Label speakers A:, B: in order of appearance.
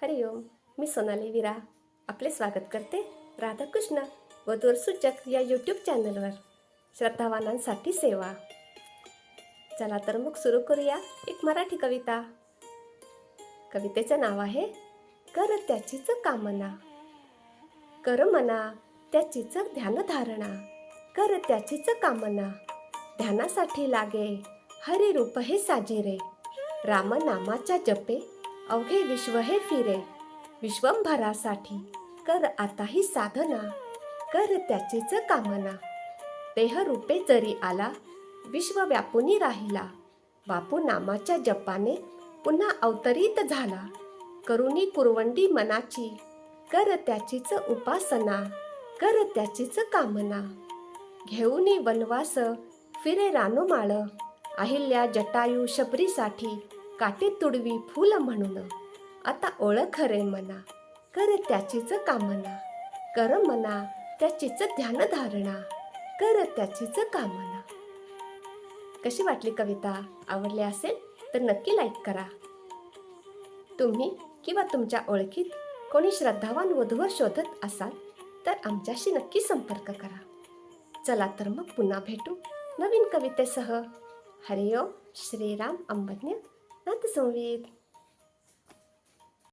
A: हरिओम. मी सोनाली विरा आपले स्वागत करते राधाकृष्ण वधूवर सूचक या यूट्यूब चॅनलवर. श्रद्धावानांसाठी सेवा. चला तर मग सुरू करूया एक मराठी कविता. कवितेचं नाव आहे कर त्याचीच कामना. कर मना त्याचीच ध्यानधारणा. कर त्याचीच कामना. ध्यानासाठी लागे हरिरूप हे साजिरे. राम नामाच्या जपे अवघे विश्व हे फिरे. विश्वंभरासाठी कर आता ही साधना. कर त्याचीच कामना. देहरूपे जरी आला विश्व व्यापूनी राहिला. बापू नामाच्या जपाने पुन्हा अवतरित झाला. करुणी कुरवंडी मनाची कर त्याचीच उपासना. कर त्याचीच कामना. घेऊनी वनवास फिरे रानोमाळ. अहिल्या जटायू शबरीसाठी काटे तुडवी फूल म्हणून. आता ओळख रे मना कर त्याचीच कामना. कर मना त्याचीच ध्यानधारणा. कर त्याचीच कामना. कशी वाटली कविता? आवडली असेल तर नक्की लाईक करा. तुम्ही किंवा तुमच्या ओळखीत कोणी श्रद्धावान वधूवर शोधत असाल तर आमच्याशी नक्की संपर्क करा. चला तर मग पुन्हा भेटू नवीन कवितेसह. हरिओम. श्रीराम अंबज्ञ नाथ संवेद.